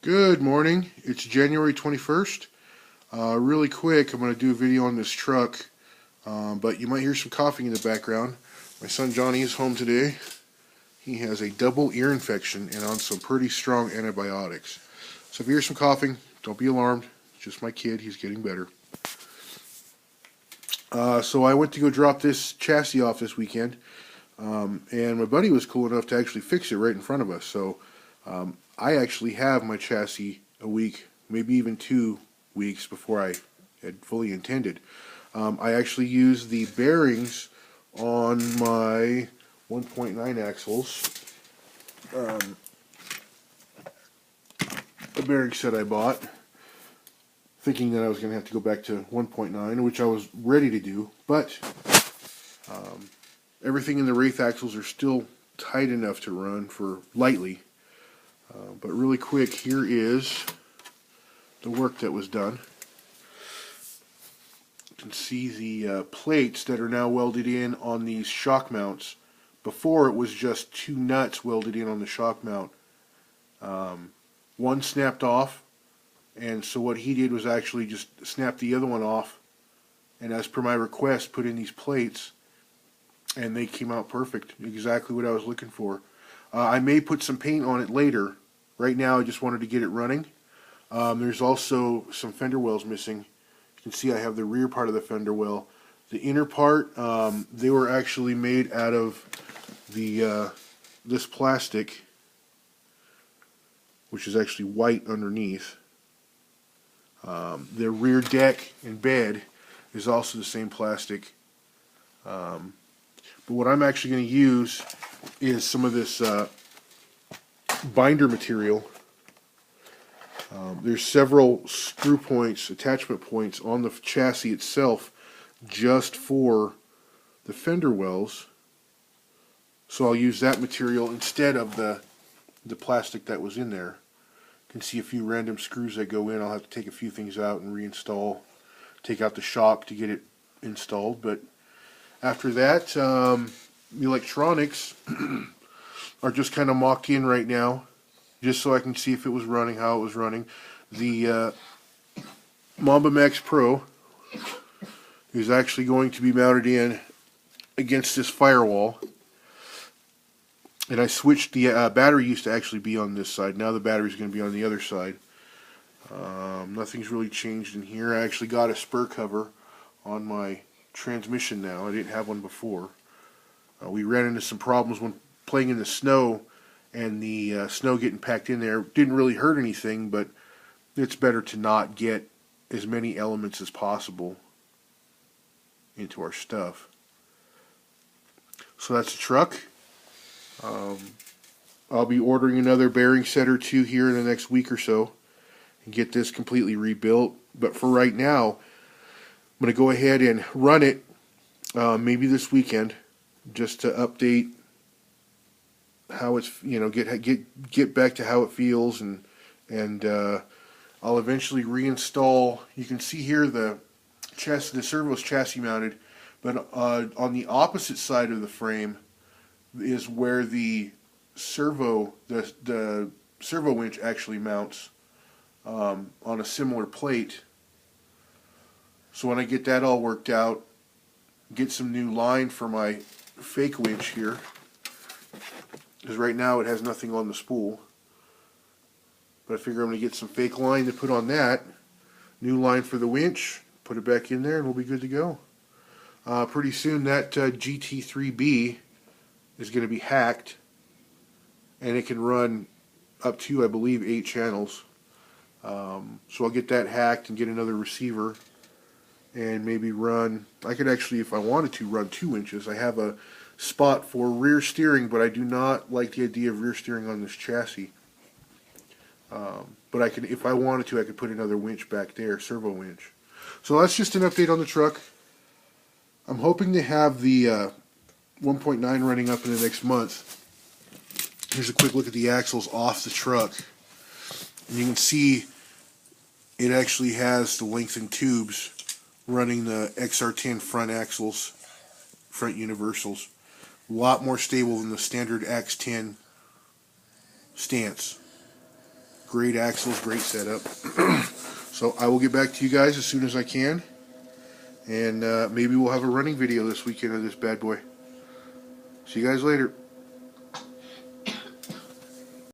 Good morning. It's January 21st. Really quick, I'm going to do a video on this truck, but you might hear some coughing in the background. My son Johnny is home today. He has a double ear infection and on some pretty strong antibiotics. So if you hear some coughing, don't be alarmed. It's just my kid. He's getting better. So I went to go drop this chassis off this weekend, and my buddy was cool enough to actually fix it right in front of us. So I actually have my chassis a week, maybe even 2 weeks before I had fully intended. I actually used the bearings on my 1.9 axles, a bearing set I bought, thinking that I was going to have to go back to 1.9, which I was ready to do, but everything in the Wraith axles are still tight enough to run for lightly. But really quick, here is the work that was done. You can see the plates that are now welded in on these shock mounts. Before it was just 2 nuts welded in on the shock mount. One snapped off, and so what he did was actually just snap the other one off, and as per my request, put in these plates, and they came out perfect. Exactly what I was looking for. I may put some paint on it later. Right now I just wanted to get it running. There's also some fender wells missing. You can see I have the rear part of the fender well. The inner part, they were actually made out of the this plastic, which is actually white underneath. The rear deck and bed is also the same plastic. But what I'm actually going to use is some of this binder material. There's several screw points, attachment points on the chassis itself just for the fender wells. So I'll use that material instead of the plastic that was in there. You can see a few random screws that go in. I'll have to take a few things out and reinstall. Take out the shock to get it installed. But after that, the electronics are just kind of mocked in right now, just so I can see if it was running, how it was running. The Mamba Max Pro is actually going to be mounted in against this firewall. And I switched the battery used to actually be on this side. Now the battery is going to be on the other side. Nothing's really changed in here. I actually got a spur cover on my transmission now. I didn't have one before. We ran into some problems when playing in the snow, and the snow getting packed in there didn't really hurt anything, but it's better to not get as many elements as possible into our stuff. So that's the truck. I'll be ordering another bearing set or 2 here in the next week or so and get this completely rebuilt. But for right now, I'm going to go ahead and run it maybe this weekend just to update how it's, get back to how it feels, and I'll eventually reinstall. You can see here the servo's chassis mounted, but on the opposite side of the frame is where the servo winch actually mounts on a similar plate. So when I get that all worked out, get some new line for my fake winch here, because right now it has nothing on the spool. But I figure I'm going to get some fake line to put on that. New line for the winch, put it back in there, and we'll be good to go. Pretty soon that GT3B is going to be hacked, and it can run up to, I believe, 8 channels. So I'll get that hacked and get another receiver, and maybe run, I could actually, if I wanted to, run 2 winches. I have a spot for rear steering, but I do not like the idea of rear steering on this chassis. But I could, if I wanted to, I could put another winch back there, servo winch. So that's just an update on the truck. I'm hoping to have the 1.9 running up in the next month. Here's a quick look at the axles off the truck. And you can see it actually has the lengthened tubes running the XR10 front axles, front universals. A lot more stable than the standard X10 stance. Great axles, great setup. So I will get back to you guys as soon as I can. And maybe we'll have a running video this weekend of this bad boy. See you guys later.